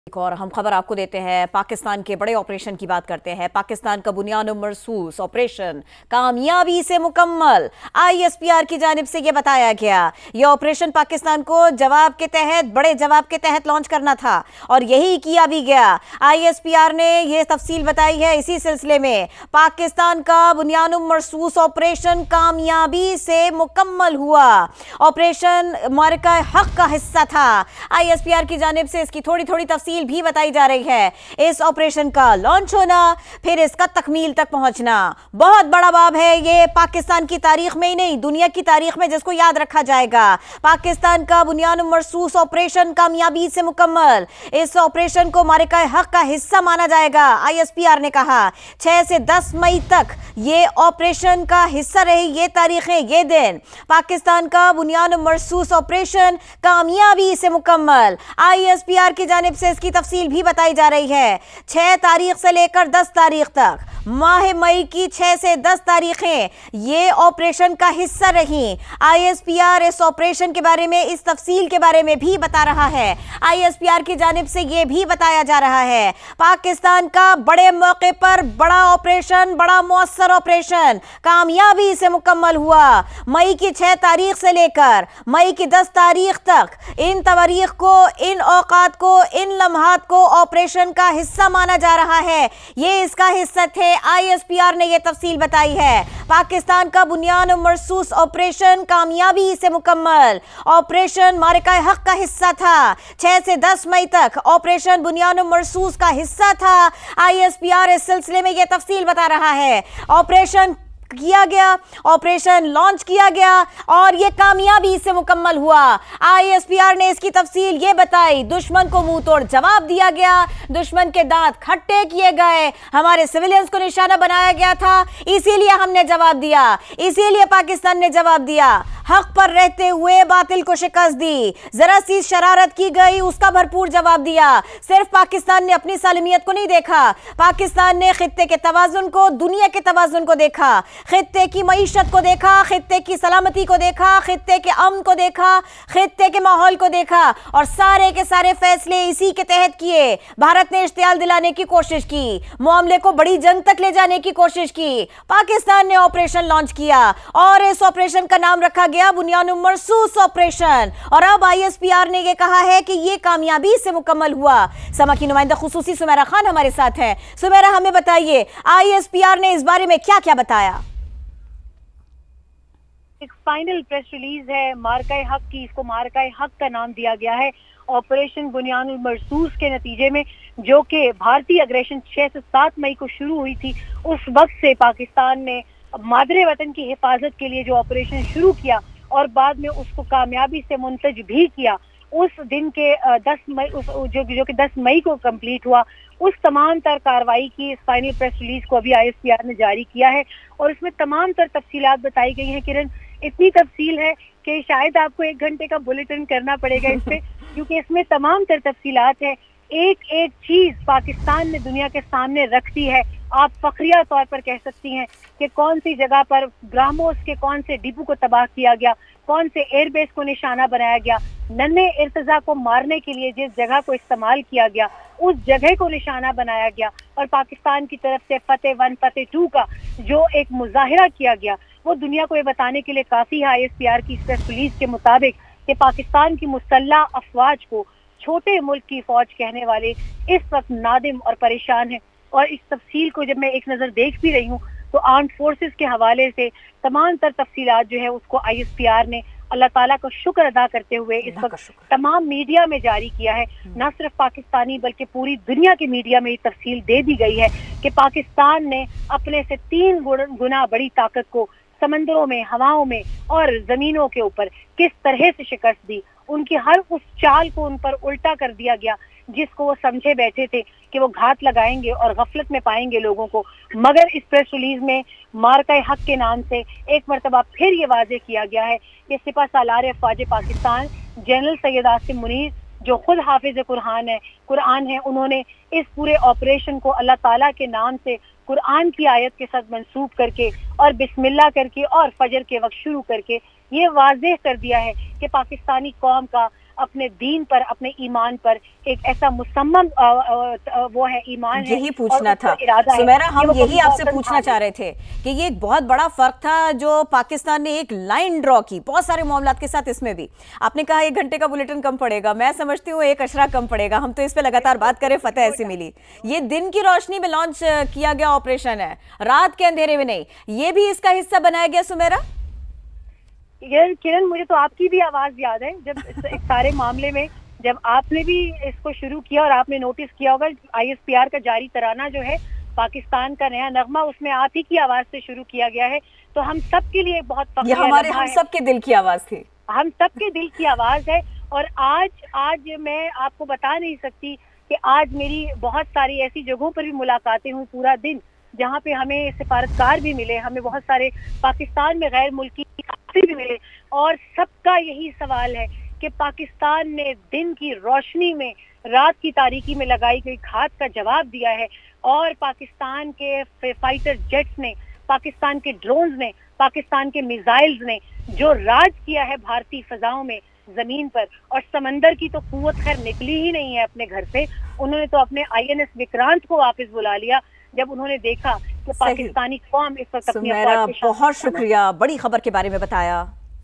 एक और हम खबर आपको देते हैं। पाकिस्तान के बड़े ऑपरेशन की बात करते हैं। पाकिस्तान का बुनियाद मरसूस ऑपरेशन कामयाबी से मुकम्मल, आईएसपीआर की जानिब से यह बताया गया। यह ऑपरेशन पाकिस्तान को बड़े जवाब के तहत लॉन्च करना था और यही किया भी गया। आईएसपीआर ने यह तफसील बताई है। इसी सिलसिले में पाकिस्तान का बुनियाद मरसूस ऑपरेशन कामयाबी से मुकम्मल हुआ। ऑपरेशन मारका हक का हिस्सा था। आईएसपीआर की जानिब से इसकी थोड़ी थोड़ी तफसील भी बताई जा रही है। इस ऑपरेशन का लॉन्च होना, फिर इसका तकमील तक पहुंचना बहुत बड़ा बाब है। ये पाकिस्तान की तारीख में ही नहीं, दुनिया की तारीख में जिसको याद रखा जाएगा। पाकिस्तान का बुनियाद मरसूस ऑपरेशन कामयाबी से मुकम्मल। इस ऑपरेशन को मारिका हक का हिस्सा माना जाएगा। आईएसपीआर ने कहा 6 से 10 मई तक ये ऑपरेशन का हिस्सा रही। ये तारीखें, ये दिन, पाकिस्तान का बुनियाद मरसूस ऑपरेशन कामयाबी से मुकम्मल। आईएसपीआर की जानिब से इसकी तफसील भी बताई जा रही है। 6 तारीख से लेकर 10 तारीख तक, माह मई की 6 से 10 तारीखें ये ऑपरेशन का हिस्सा रही। आईएसपीआर इस ऑपरेशन के बारे में, इस तफसील के बारे में भी बता रहा है। आईएसपीआर की जानिब से ये भी बताया जा रहा है पाकिस्तान का बड़े मौके पर बड़ा ऑपरेशन, बड़ा मौसर ऑपरेशन कामयाबी से मुकम्मल हुआ। मई की 6 तारीख से लेकर मई की 10 तारीख तक इन तवारीख को, इन औकात को, इन लम्हात को ऑपरेशन का हिस्सा माना जा रहा है। ये इसका हिस्सा थे। आईएसपीआर ने यह तफसील बताई है। पाकिस्तान का बुनियाद मरसूस ऑपरेशन कामयाबी से मुकम्मल। ऑपरेशन मारिका हक का हिस्सा था। 6 से 10 मई तक ऑपरेशन बुनियाद मरसूस का हिस्सा था। आईएसपीआर इस सिलसिले में यह तफसील बता रहा है। ऑपरेशन किया गया, ऑपरेशन लॉन्च किया गया और यह कामयाबी से मुकम्मल हुआ। आईएसपीआर ने इसकी तफसील ये बताई। दुश्मन को मुंह तोड़ जवाब दिया गया, दुश्मन के दांत खट्टे किए गए, हमारे सिविलियंस को निशाना बनाया गया था, इसीलिए हमने जवाब दिया, इसीलिए पाकिस्तान ने जवाब दिया। हक पर रहते हुए बातिल को शिकस्त दी। जरा सी शरारत की गई, उसका भरपूर जवाब दिया। सिर्फ पाकिस्तान ने अपनी सालमियत को नहीं देखा, पाकिस्तान ने खित्ते के तवाजुन को, दुनिया के तवाजुन को देखा, खित्ते की मईशत को देखा, खित्ते की सलामती को देखा, खित्ते के अमन को देखा, खित्ते के माहौल को देखा और सारे के सारे फैसले इसी के तहत किए। भारत ने इश्तियाल दिलाने की कोशिश की, मामले को बड़ी जंग तक ले जाने की कोशिश की। पाकिस्तान ने ऑपरेशन लॉन्च किया और इस ऑपरेशन का नाम रखा गया बुनियाद मरसूस ऑपरेशन। और अब आईएसपीआर ने यह कहा है कि यह कामयाबी से मुकम्मल हुआ। समा की नुमाइंदा खुसूसी सुमेरा खान हमारे साथ हैं। सुमेरा, हमें बताइए आईएसपीआर ने इस बारे में क्या क्या बताया? एक फाइनल प्रेस रिलीज है मारका हक की। इसको मारका हक का नाम दिया गया है ऑपरेशन बुनियाद मरसूस के नतीजे में, जो कि भारतीय अग्रेशन 6 से 7 मई को शुरू हुई थी। उस वक्त से पाकिस्तान ने मादरे वतन की हिफाजत के लिए जो ऑपरेशन शुरू किया और बाद में उसको कामयाबी से मुंतज भी किया। उस दिन के 10 मई जो कि 10 मई को कंप्लीट हुआ, उस तमाम तर कार्रवाई की इस फाइनल प्रेस रिलीज को अभी आईएसपीआर ने जारी किया है और इसमें तमाम तर तफसीलात बताई गई हैं। किरण, इतनी तफसील है कि शायद आपको 1 घंटे का बुलेटिन करना पड़ेगा इस पे, क्योंकि इसमें तमाम तर तफसीलात है। एक एक चीज पाकिस्तान ने दुनिया के सामने रख दी है। आप फखरिया तौर पर कह सकती हैं कि कौन सी जगह पर ब्राह्मोस के कौन से डिपो को तबाह किया गया, कौन से एयरबेस को निशाना बनाया गया, नन्हे इर्तजा को मारने के लिए जिस जगह को इस्तेमाल किया गया उस जगह को निशाना बनाया गया और पाकिस्तान की तरफ से फतेह 1 फतेह 2 का जो एक मुजाहिरा किया गया वो दुनिया को ये बताने के लिए काफी है आईएसपीआर की प्रेस रिलीज के मुताबिक कि पाकिस्तान की मुसल्लह अफवाज को छोटे मुल्क की फौज कहने वाले इस वक्त नादिम और परेशान है। और इस तफसील को जब मैं एक नजर देख भी रही हूँ तो आर्म्ड फोर्सेस के हवाले से तमाम तर तफसीलात जो है उसको आईएसपीआर ने अल्लाह ताला का शुक्र अदा करते हुए इस वक्त तमाम मीडिया में जारी किया है। न सिर्फ पाकिस्तानी बल्कि पूरी दुनिया के मीडिया में ये तफसील दे दी गई है कि पाकिस्तान ने अपने से 3 गुना बड़ी ताकत को समंदरों में, हवाओं में और जमीनों के ऊपर किस तरह से शिकस्त दी। उनकी हर उस चाल को उन पर उल्टा कर दिया गया जिसको वो समझे बैठे थे कि वो घात लगाएंगे और गफलत में पाएंगे लोगों को। मगर इस प्रेस रिलीज में मारका हक के नाम से एक मरतबा फिर ये वाजे किया गया है कि सिपा सालार अफवाज पाकिस्तान जनरल सैयद आसिम मुनीर, जो खुद हाफिज कुरान है, उन्होंने इस पूरे ऑपरेशन को अल्लाह ताला के नाम से कुरान की आयत के साथ मंसूब करके और बिस्मिल्लाह करके और फजर के वक्त शुरू करके ये वाज़ेह कर दिया है कि पाकिस्तानी कौम का अपने दीन पर, अपने ईमान पर एक ऐसा मुसम्मम वो है, ईमान है। यही पूछना था सुमेरा, हम यही आपसे पूछना चाह रहे थे कि ये एक बहुत बड़ा फर्क था जो पाकिस्तान ने एक लाइन ड्रॉ की बहुत सारे मामलात के साथ। इसमें भी आपने कहा 1 घंटे का बुलेटिन कम पड़ेगा, मैं समझती हूँ 1 अशरा कम पड़ेगा। हम तो इस पे लगातार बात करें, फतेह ऐसी मिली। ये दिन की रोशनी में लॉन्च किया गया ऑपरेशन है, रात के अंधेरे में नहीं। ये भी इसका हिस्सा बनाया गया सुमेरा? किरण, मुझे तो आपकी भी आवाज याद है जब इस सारे मामले में जब आपने भी इसको शुरू किया और आपने नोटिस किया होगा ISPR का जारी तराना जो है, पाकिस्तान का नया नगमा, उसमें आप ही की आवाज से शुरू किया गया है। तो हम सब के लिए बहुत ये हमारे हम सब के दिल की आवाज थी, हम सब के दिल की आवाज है। और आज मैं आपको बता नहीं सकती कि आज मेरी बहुत सारी ऐसी जगहों पर भी मुलाकातें हुई पूरा दिन, जहाँ पे हमें सिफारतकार भी मिले, हमें बहुत सारे पाकिस्तान में गैर मुल्की भी मिले, और सबका यही सवाल है कि पाकिस्तान ने दिन की रोशनी में, रात की तारीकी में लगाई गई घात का जवाब दिया है। और पाकिस्तान के फाइटर जेट्स ने, पाकिस्तान के ड्रोन्स ने, पाकिस्तान के मिसाइल्स ने जो राज किया है भारतीय फजाओं में, जमीन पर। और समंदर की तो कुव्वत खैर निकली ही नहीं है अपने घर से। उन्होंने तो अपने INS विक्रांत को वापस बुला लिया जब उन्होंने देखा कि पाकिस्तानी कौम इस वक्त अपनी बहुत शुक्रिया, बड़ी खबर के बारे में बताया।